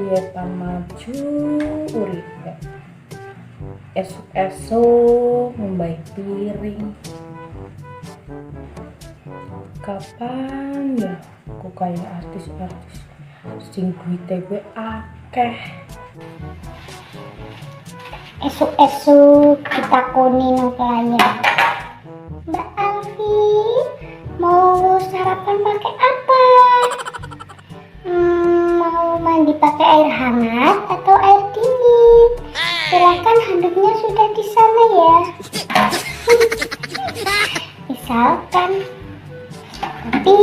Piyetan maju uripe. Esuk-esuk ngumbai piring. Kapan ya aku kayak artis-artis sing duite gue akeh. Esuk-esuk kita nang pelayan. Mbak Alfi, mau sarapan pakai apa? Mau mandi pakai air hangat atau air dingin? Silakan handuknya sudah di sana ya. Misalkan. Tapi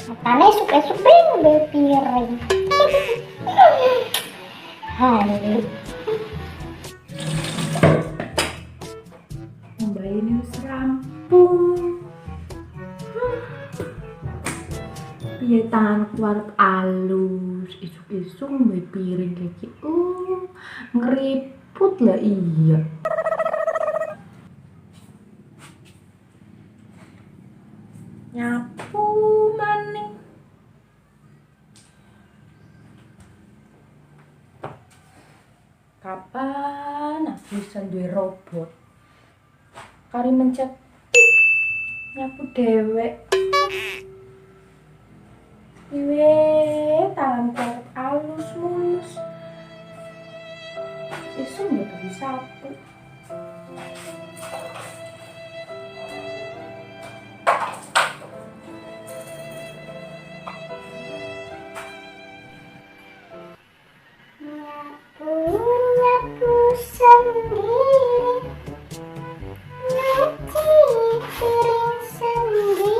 makanya esuk-esuk beli piring. Halo. Mbak ini wis rampung. Piye tangan kuat alus, isuk-isuk mbak piring kayak gitu. Ngeriput lah iya. Nyapu maning. Kapan aku bisa duwe robot? Kari mencet nyapu dewek. Iwe tangan kuat alus mulus. Isu nggak bisa sapu. Nyapu sendiri, nyuci piring sendiri.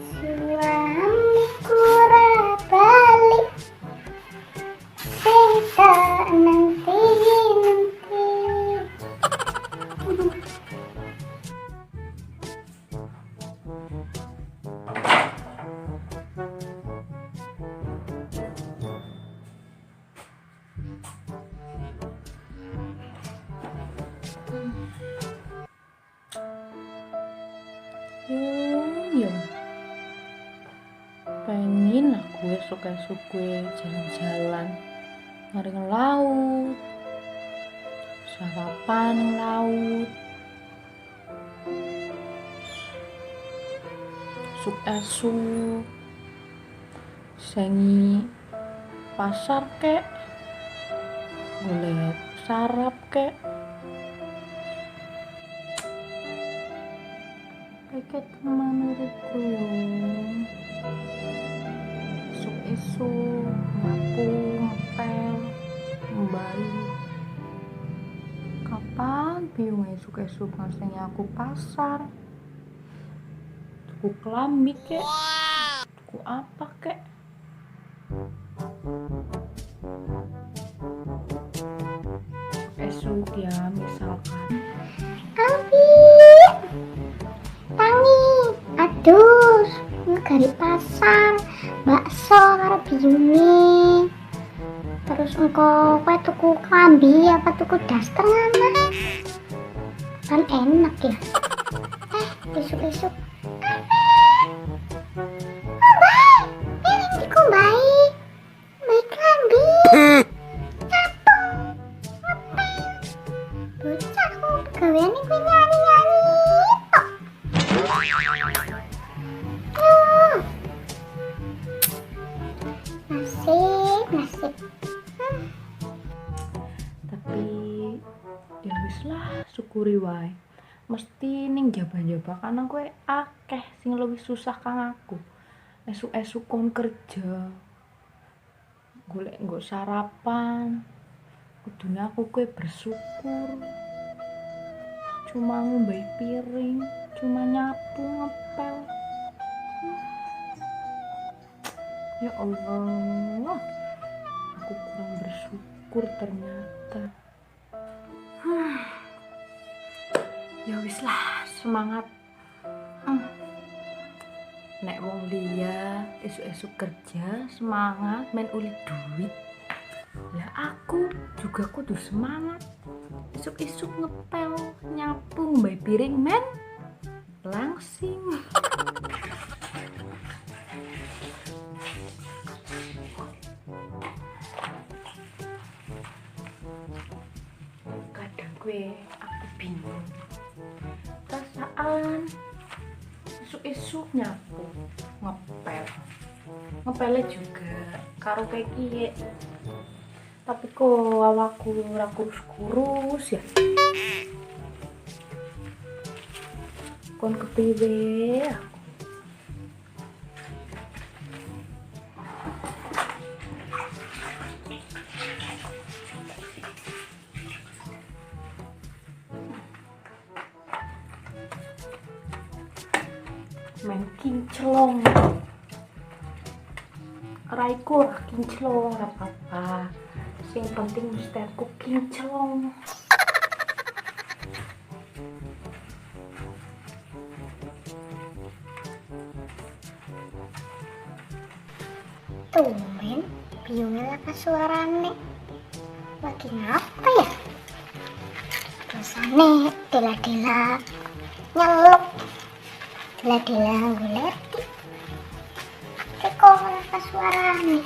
Suamiku balik, sing tak nanti. Yung pengen aku esuk-esuk jalan-jalan mari ngelaut, sarapan ngelaut, esuk-esuk sengi pasar kek, boleh sarap kek. Kayak teman uripku yo. Esuk-esuk nyapu, ngepel, ngembali. Kapan piung esuk-esuk ngasih aku pasar? Tuku kelambi kek? Tuku apa kek? Esuk ya misalkan. Alfi, tangi, aduh, ngegari pasar, bakso karo biyune. Terus engko kowe tuku klambi apa tuku daster ngana? Kan enak ya. Besok-besok. Ini kok baik. Baik klambi. Bocah kok gaweane kuwi nyari-nyari tok. Nasib. Tapi ya wis lah, syukuri wae. Mesti ning jaba-jaba karena kowe akeh sing luwih susah kang aku. Esuk-esuk kon kerja. Golek nggo sarapan. Kudune aku kowe bersyukur. Cuma ngombai piring, cuma nyapu ngepel. Ya Allah, aku kurang bersyukur ternyata. Ya wis lah, semangat. Nek wong liya esuk-esuk kerja semangat main uli duit. Lah aku juga kudu semangat. Esuk-esuk ngepel, nyapu, mbay piring men langsing. piye aku bingung. Perasaan esuk-esuk nyapu ngepelnya juga karo kayak kie, tapi kok awakku ora kurus-kurus ya. Kon kepiye aku. Main kinclong raiku ora kinclong ora apa-apa, sing penting mesti aku kinclong. Tumben, biungnya laka suarane. Lagi ngapa ya? Rasane dela-dela nyeluk. Dela-dela ngulerti. Kok laka suarane?